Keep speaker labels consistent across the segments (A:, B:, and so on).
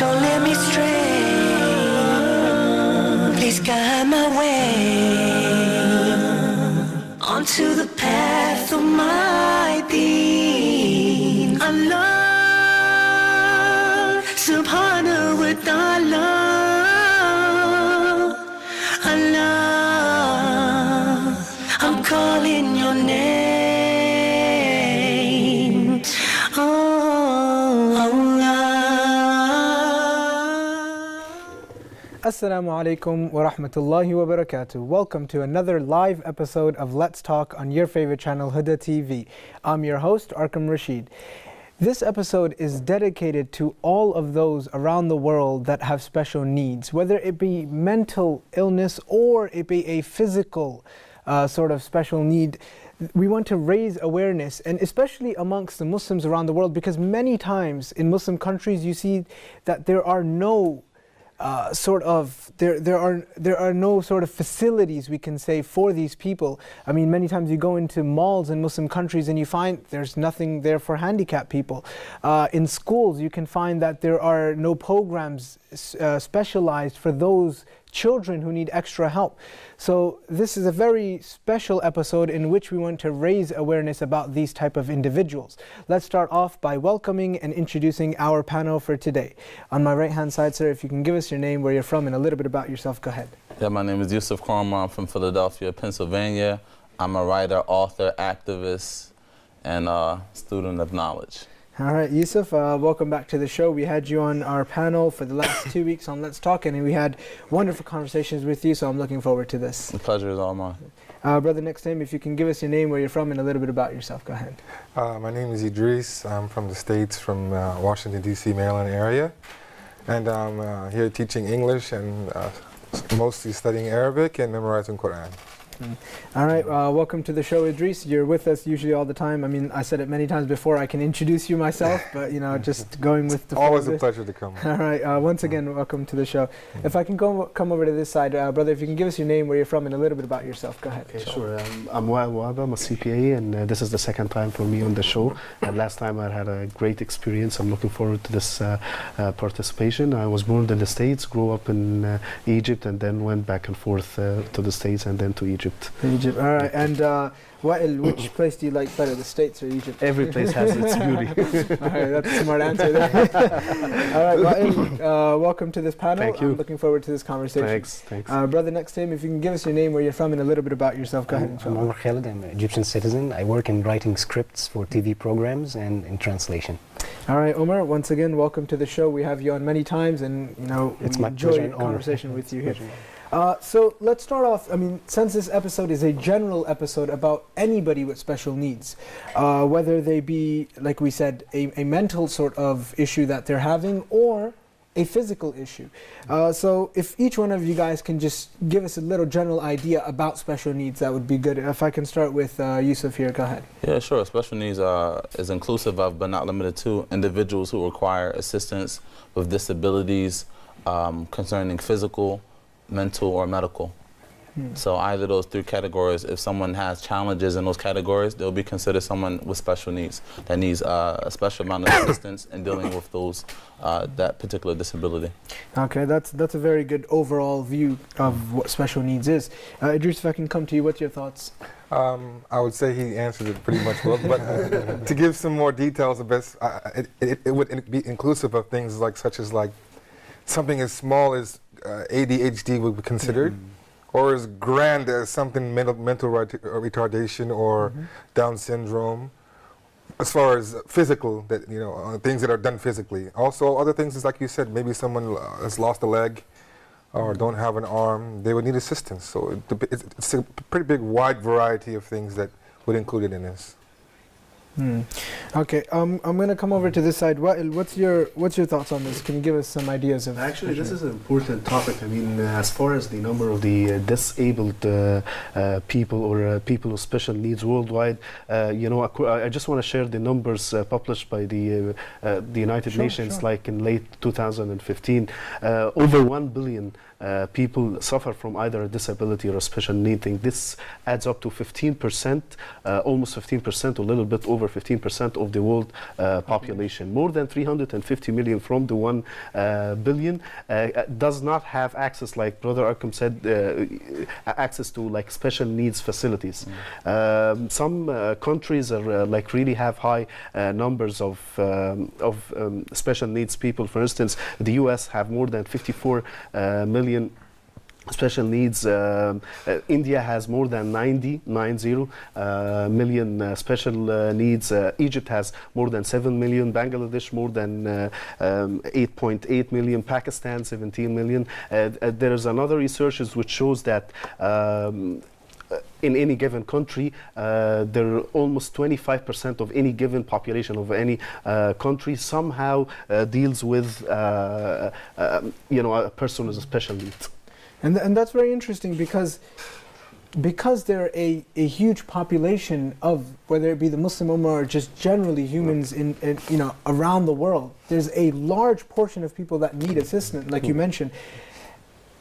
A: So let me stray, please guide my way onto the path of my deen. Allah subhanahu wa ta'ala, Allah, I'm calling your name. Oh, Allah.
B: Assalamu alaikum wa rahmatullahi wa barakatuh. Welcome to another live episode of Let's Talk on your favorite channel, HUDA TV. I'm your host, Arkham Rashid. This episode is dedicated to all of those around the world that have special needs, whether it be mental illness or it be a physical sort of special need. We want to raise awareness, and especially amongst the Muslims around the world, because many times in Muslim countries you see that there are no there are no sort of facilities, we can say, for these people. I mean, many times you go into malls in Muslim countries and you find there's nothing there for handicapped people. In schools you can find that there are no programs specialized for those children who need extra help. So this is a very special episode in which we want to raise awareness about these type of individuals. Let's start off by welcoming and introducing our panel for today. On my right hand side, sir, if you can give us your name, where you're from, and a little bit about yourself, go ahead.
C: Yeah, my name is Yusuf Korma. I'm from Philadelphia, Pennsylvania. I'm a writer, author, activist, and student of knowledge.
B: All right, Yusuf, welcome back to the show. We had you on our panel for the last 2 weeks on Let's Talk, and we had wonderful conversations with you, so I'm looking forward to this.
C: The pleasure is all mine.
B: Brother, next time, if you can give us your name, where you're from, and a little bit about yourself, go ahead.
D: My name is Idris. I'm from the States, from Washington, D.C., Maryland area. And I'm here teaching English and mostly studying Arabic and memorizing Quran.
B: All right, welcome to the show, Idris. You're with us usually all the time. I mean, I said it many times before, I can introduce you myself, but, you know, just going with the...
D: Always a pleasure to come.
B: All right, once again, welcome to the show. If I can come over to this side, brother, if you can give us your name, where you're from, and a little bit about yourself, go ahead.
E: Okay, sure. I'm Wael Wahba, I'm a CPA, and this is the second time for me on the show. And last time I had a great experience. I'm looking forward to this participation. I was born in the States, grew up in Egypt, and then went back and forth to the States and then to Egypt.
B: Egypt, all right. And Wael, which place do you like better, the States or Egypt?
E: Every place has its beauty.
B: All right, that's a smart answer there. All right, Wael, welcome to this panel.
E: Thank you.
B: I'm looking forward to this conversation.
E: Thanks.
B: Brother, next time, if you can give us your name, where you're from, and a little bit about yourself, go ahead.
F: I'm Omar Khalid. I'm an Egyptian citizen. I work in writing scripts for TV programs and in translation.
B: All right, Omar, once again, welcome to the show. We have you on many times, and, you know,
F: it's
B: we
F: my
B: enjoy
F: pleasure
B: your
F: and honor.
B: conversation with you here. So let's start off, I mean, since this episode is a general episode about anybody with special needs, whether they be, like we said, a mental sort of issue that they're having or a physical issue. So if each one of you guys can just give us a little general idea about special needs, that would be good. If I can start with Yusuf here, go ahead.
C: Yeah, sure. Special needs is inclusive of, but not limited to, individuals who require assistance with disabilities concerning physical, mental, or medical. So either those three categories, if someone has challenges in those categories, they'll be considered someone with special needs that needs a special amount of assistance in dealing with those that particular disability.
B: Okay, that's a very good overall view of what special needs is. Idris, if I can come to you, what's your thoughts?
D: I would say he answered it pretty much well, but to give some more details, it would be inclusive of things like such as like something as small as ADHD would be considered, or as grand as something mental retardation or Down syndrome. As far as physical, that things that are done physically. Also, other things is like you said, maybe someone has lost a leg or don't have an arm, they would need assistance. So it's a pretty big, wide variety of things that would include it in this.
B: Okay, I'm going to come over to this side. Wael, what's your thoughts on this? Can you give us some ideas of?
E: Actually, this is an important topic. I mean, as far as the number of the disabled people or people with special needs worldwide, I just want to share the numbers published by the United Nations, like in late 2015. Over 1 billion people suffer from either a disability or a special need thing. This adds up to 15%, almost 15%, a little bit over 15% of the world population. More than 350 million from the 1 billion does not have access, like Brother Arkham said, access to like special needs facilities. Some countries are like really have high numbers of special needs people. For instance, the US have more than 54 million special needs. India has more than 90 million special needs. Egypt has more than 7 million. Bangladesh more than 8.8 million. Pakistan 17 million. There is another research which shows that in any given country, there are almost 25% of any given population of any country somehow deals with a person with a special need.
B: And that's very interesting because they're a huge population of, whether it be the Muslim Ummah or just generally humans in around the world, there's a large portion of people that need assistance, like you mentioned.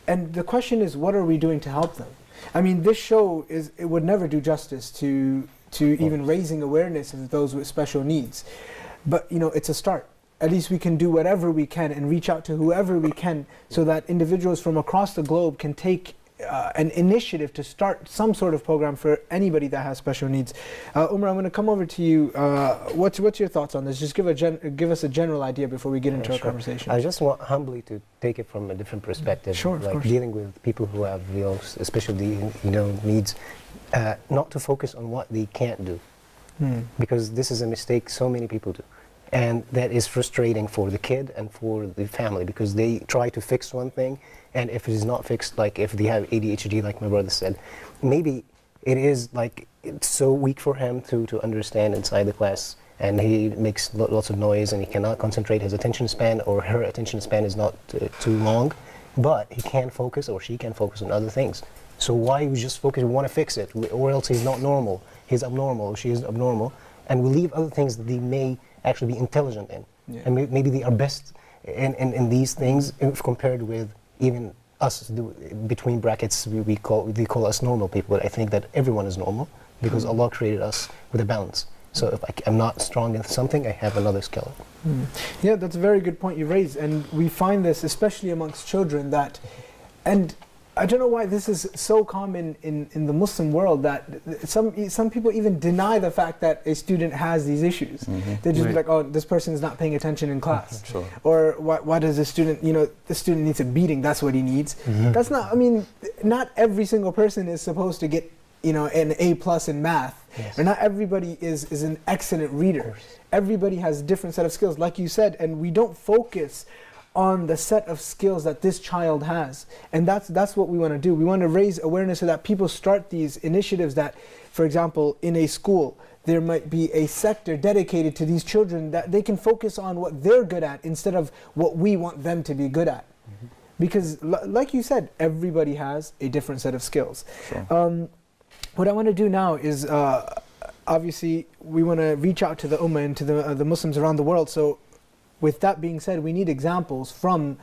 B: And the question is, what are we doing to help them? I mean, this show it would never do justice to even raising awareness of those with special needs. But it's a start. At least we can do whatever we can and reach out to whoever we can, so that individuals from across the globe can take an initiative to start some sort of program for anybody that has special needs. Umar, I'm going to come over to you. What's your thoughts on this? Just give us a general idea before we get into our conversation.
F: I just want humbly to take it from a different perspective.
B: Sure,
F: like dealing with people who have real special needs, not to focus on what they can't do, because this is a mistake so many people do. And that is frustrating for the kid and for the family, because they try to fix one thing, and if it is not fixed, like if they have ADHD, like my brother said, maybe it is like it's so weak for him to understand inside the class, and he makes lots of noise and he cannot concentrate. His attention span or her attention span is not too long, but he can focus, or she can focus on other things. So why we just focus, we want to fix it, or else he's not normal, he's abnormal, she is abnormal, and we leave other things that they may actually be intelligent in. Yeah. And maybe they are best in these things if compared with even us, between brackets, they call us normal people, but I think that everyone is normal because Allah created us with a balance. So if I'm not strong in something, I have another skill.
B: Yeah, that's a very good point you raised, and we find this especially amongst children that, and I don't know why this is so common in the Muslim world, that some people even deny the fact that a student has these issues. They just be like, oh, this person is not paying attention in class. Sure. Or why does the student, the student needs a beating, that's what he needs. That's not, I mean, not every single person is supposed to get an A+ in math. Yes. Or not everybody is an excellent reader. Everybody has a different set of skills, like you said, and we don't focus on the set of skills that this child has. And that's what we want to do. We want to raise awareness so that people start these initiatives that, for example, in a school, there might be a sector dedicated to these children that they can focus on what they're good at instead of what we want them to be good at. Because like you said, everybody has a different set of skills. Sure. What I want to do now is, obviously, we want to reach out to the Ummah and to the Muslims around the world. So with that being said, we need examples from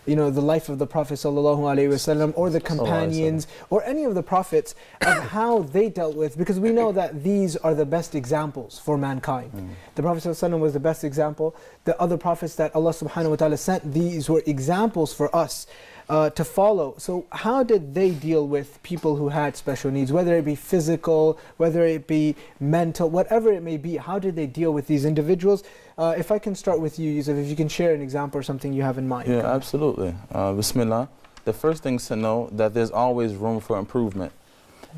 B: the life of the Prophet ﷺ or the companions or any of the prophets of how they dealt with, because we know that these are the best examples for mankind. The Prophet ﷺ was the best example. The other prophets that Allah subhanahu wa ta'ala sent, these were examples for us to follow. So how did they deal with people who had special needs, whether it be physical, whether it be mental, whatever it may be? How did they deal with these individuals? If I can start with you, Yusuf, if you can share an example or something you have in mind.
C: Yeah, absolutely. Bismillah. The first thing is to know that there's always room for improvement.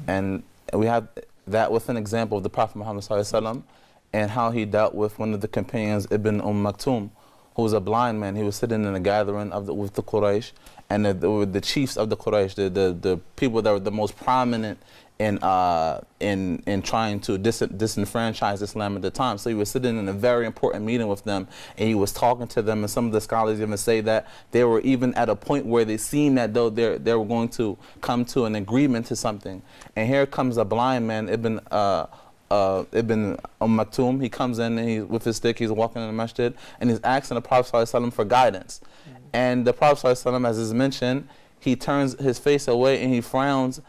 C: And we have that with an example of the Prophet Muhammad ﷺ and how he dealt with one of the companions, Ibn Maktoum, who was a blind man. He was sitting in a gathering with the Quraysh, and the chiefs of the Quraysh, the people that were the most prominent in trying to disenfranchise Islam at the time. So he was sitting in a very important meeting with them, and he was talking to them, and some of the scholars even say that they were even at a point where they seemed that though they were going to come to an agreement to something. And here comes a blind man, Ibn Maktoum. He comes in and with his stick, he's walking in the masjid, and he's asking the Prophet ﷺ for guidance. And the Prophet ﷺ, as is mentioned, he turns his face away and he frowns,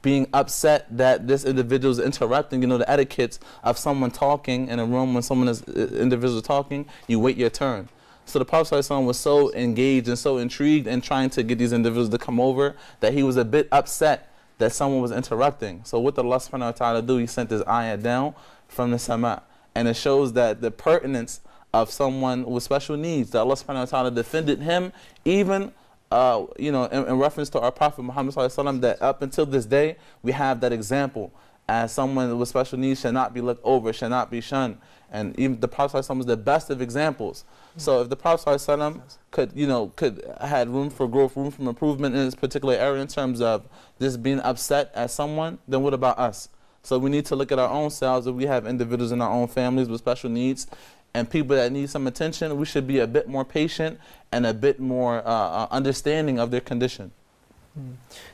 C: being upset that this individual is interrupting. You know, the etiquettes of someone talking in a room when someone is individual talking, you wait your turn. So the Prophet ﷺ was so engaged and so intrigued in trying to get these individuals to come over that he was a bit upset that someone was interrupting. So what did Allah subhanahu wa ta'ala do? He sent this ayah down from the sama. And it shows that the pertinence of someone with special needs, that Allah subhanahu wa ta'ala defended him, even you know, in reference to our Prophet Muhammad ﷺ, that up until this day, we have that example as someone with special needs should not be looked over, should not be shunned. And even the Prophet ﷺ was the best of examples. So if the Prophet ﷺ could, you know, had room for growth, room for improvement in this particular area in terms of just being upset at someone, then what about us? So we need to look at our own selves. If we have individuals in our own families with special needs and people that need some attention, we should be a bit more patient and a bit more understanding of their condition.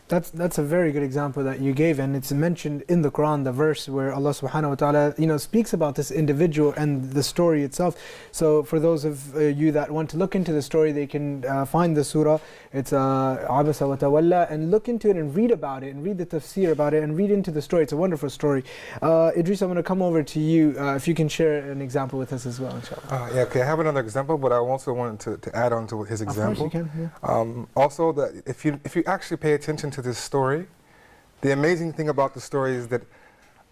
B: That's a very good example that you gave, and it's mentioned in the Quran, the verse where Allah subhanahu wa ta'ala, you know, speaks about this individual and the story itself. So for those of you that want to look into the story, they can find the surah. It's Abasa wa Tawalla, and look into it and read about it and read the tafsir about it and read into the story. It's a wonderful story. Idris, I'm going to come over to you if you can share an example with us as well, inshallah.
D: Yeah, okay, I have another example, but I also wanted to add on to his example.
B: Of course you can, yeah.
D: Also, that if you actually pay attention to this story, the amazing thing about the story is that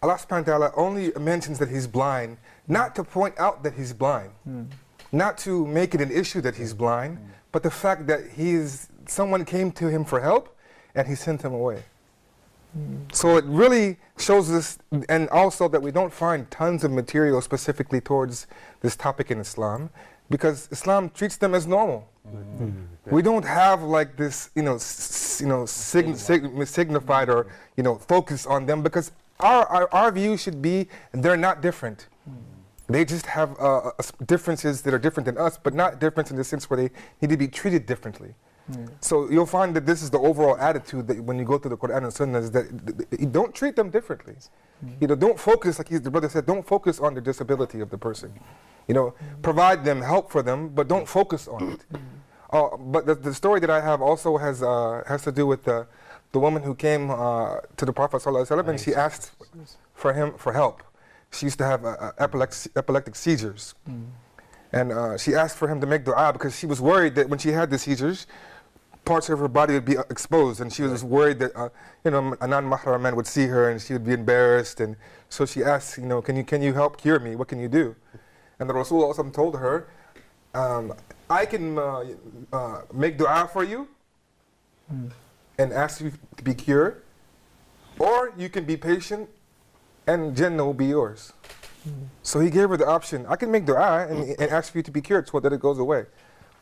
D: Allah subhanahu wa ta'ala only mentions that he's blind, not to point out that he's blind, not to make it an issue that he's blind, but the fact that someone came to him for help and he sent him away. So it really shows us, and also that we don't find tons of material specifically towards this topic in Islam, because Islam treats them as normal. We don't have like this, signified or focus on them, because our view should be they're not different. They just have differences that are different than us, but not different in the sense where they need to be treated differently. So you'll find that this is the overall attitude that when you go through the Quran and Sunnah, is that you don't treat them differently. Don't focus, like the brother said, don't focus on the disability of the person. Provide them, help for them, but don't focus on it. But the story that I have also has to do with the woman who came to the Prophet ﷺ, and she asked for him for help. She used to have epileptic seizures. And she asked for him to make dua because she was worried that when she had the seizures, parts of her body would be exposed, and she was worried that a non-mahram man would see her and she would be embarrassed. And so she asked, can you help cure me? What can you do? And the Rasul also told her, I can make dua for you and ask you to be cured, or you can be patient and Jannah will be yours. So he gave her the option, I can make dua and ask for you to be cured so that it goes away.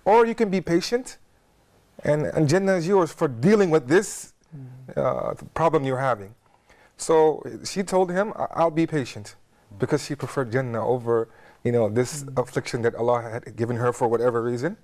D: Or you can be patient and Jannah is yours for dealing with this problem you're having. So she told him, I'll be patient, because she preferred Jannah over this affliction that Allah had given her for whatever reason.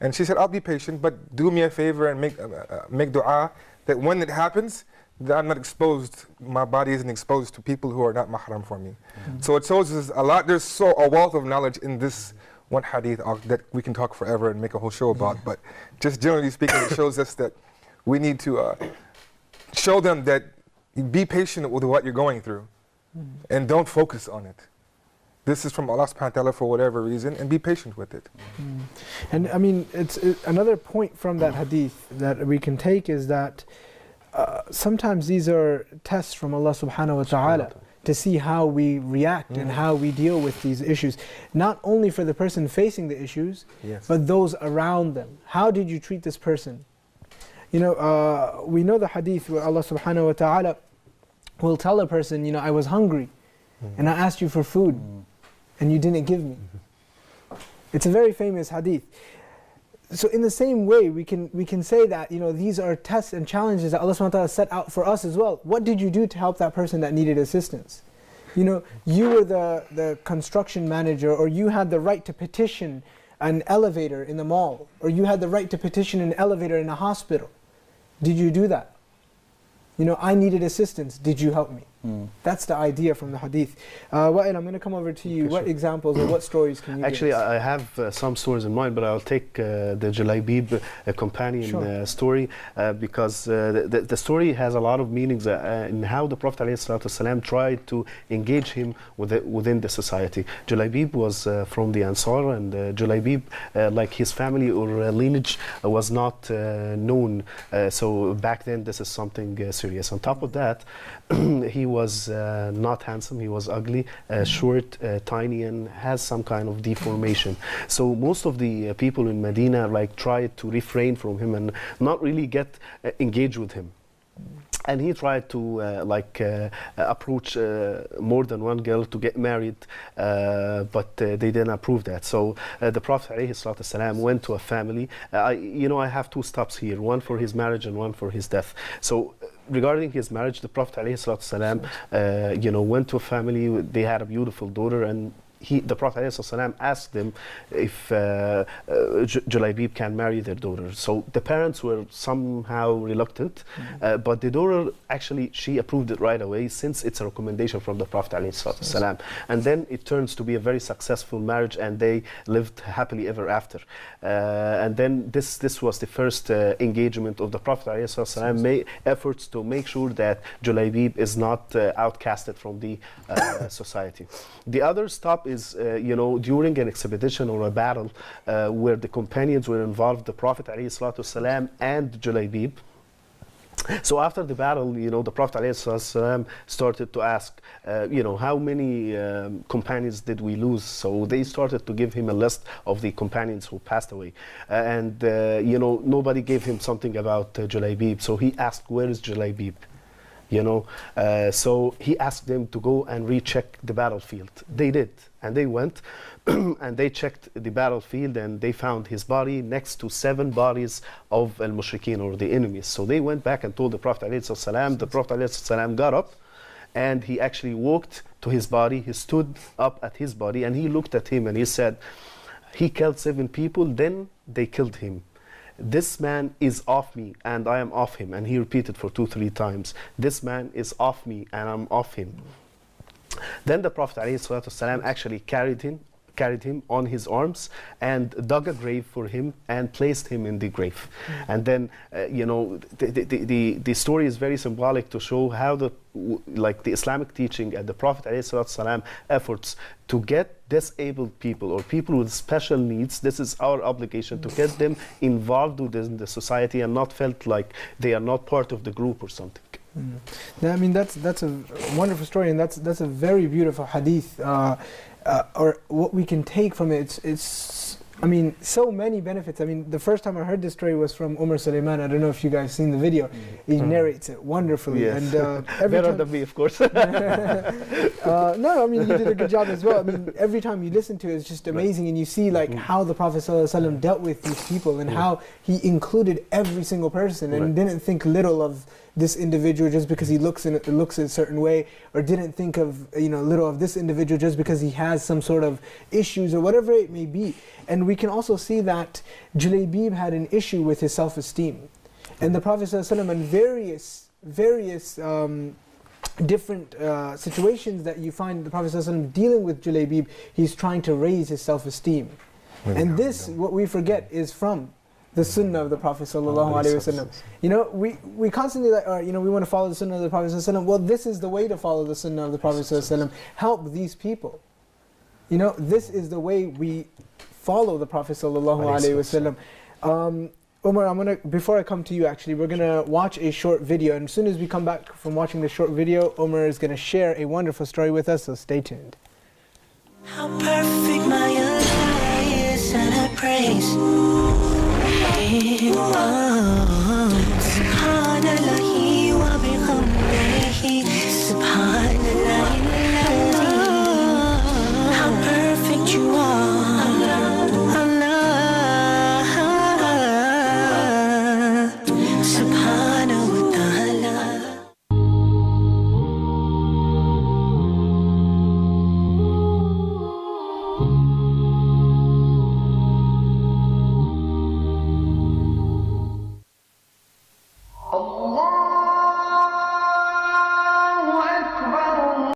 D: And she said, I'll be patient, but do me a favor and make dua that when it happens, that I'm not exposed, my body isn't exposed to people who are not mahram for me. So it shows us a lot, there's a wealth of knowledge in this one hadith that we can talk forever and make a whole show about, but just generally speaking, it shows us that we need to show them that be patient with what you're going through and don't focus on it. This is from Allah subhanahu wa ta'ala for whatever reason, and be patient with it.
B: And I mean, it's another point from that hadith that we can take is that sometimes these are tests from Allah subhanahu wa ta'ala to see how we react and how we deal with these issues. Not only for the person facing the issues, but those around them. How did you treat this person? We know the hadith where Allah subhanahu wa ta'ala will tell a person, I was hungry and I asked you for food and you didn't give me. It's a very famous hadith. So in the same way, we can say that these are tests and challenges that Allah subhanahu wa ta'ala set out for us as well. What did you do to help that person that needed assistance? You were the construction manager, or you had the right to petition an elevator in the mall, or you had the right to petition an elevator in a hospital. Did you do that? I needed assistance. Did you help me? That's the idea from the hadith. Wa'il, I'm going to come over to you. What examples or what stories can you
E: Actually,
B: give us?
E: I have some stories in mind, but I'll take the Julaybib companion story because the story has a lot of meanings in how the Prophet ﷺ tried to engage him within the society. Julaybib was from the Ansar, and Julaybib, like his family or lineage, was not known. So back then, this is something serious. On top of that, he was not handsome, he was ugly, short, tiny, and has some kind of deformation. So most of the people in Medina tried to refrain from him and not really get engaged with him. And he tried to approach more than one girl to get married, but they didn't approve that. So the Prophet ﷺ went to a family. I have two stops here, one for his marriage and one for his death. So regarding his marriage, the Prophet ﷺ, went to a family. They had a beautiful daughter, and the Prophet ﷺ asked them if Julaybib can marry their daughter. So the parents were somehow reluctant, but the daughter, actually, she approved it right away, since it's a recommendation from the Prophet ﷺ. And then it turns to be a very successful marriage, and they lived happily ever after. And then this was the first engagement of the Prophet ﷺ, made efforts to make sure that Julaybib is not outcasted from the society. The other stop is, during an expedition or a battle where the companions were involved, the Prophet ﷺ and Julaybib. So after the battle, the Prophet ﷺ started to ask, how many companions did we lose? So they started to give him a list of the companions who passed away. And, nobody gave him something about Julaybib. So he asked, where is Julaybib? So he asked them to go and recheck the battlefield. They did, and they went and they checked the battlefield, and they found his body next to 7 bodies of al-mushrikeen, or the enemies. So they went back and told the Prophet ﷺ. The Prophet ﷺ got up, and he actually walked to his body. He stood up at his body, and he looked at him, and he said, he killed 7 people, then they killed him. This man is off me, and I am off him. And he repeated for 2-3 times, this man is off me, and I'm off him. Then the Prophet ﷺ actually carried him on his arms and dug a grave for him and placed him in the grave. And then, the story is very symbolic to show how the Islamic teaching and the Prophet ﷺ efforts to get disabled people or people with special needs. This is our obligation, to get them involved within the society and not felt like they are not part of the group or something.
B: Yeah, I mean, that's a wonderful story, and that's a very beautiful hadith. Or what we can take from it, it's I mean, so many benefits. I mean, the first time I heard this story was from Umar Sulaiman. I don't know if you guys seen the video. He narrates it wonderfully.
E: Yes.
B: And
E: better than me, of course.
B: No, I mean, you did a good job as well. I mean, every time you listen to it, it's just amazing, and you see like how the Prophet ﷺ dealt with these people, and how he included every single person, and didn't think little of this individual just because he looks a certain way, or didn't think of little of this individual just because he has some sort of issues or whatever it may be. And we can also see that Julaybib had an issue with his self-esteem, and the Prophet ﷺ in various different situations that you find the Prophet ﷺ dealing with Julaybib, he's trying to raise his self-esteem. And this, what we forget, is from the sunnah of the Prophet ﷺ. We constantly we want to follow the sunnah of the Prophet ﷺ. Well, this is the way to follow the sunnah of the Prophet ﷺ. Help these people. This is the way we follow the Prophet ﷺ. Umar, before I come to you, actually, we're gonna watch a short video, and as soon as we come back from watching the short video, Umar is gonna share a wonderful story with us. So stay tuned.
A: How perfect my Allah is, and I praise Him. Subhanallahi wa bihamdihi, Subhanallah.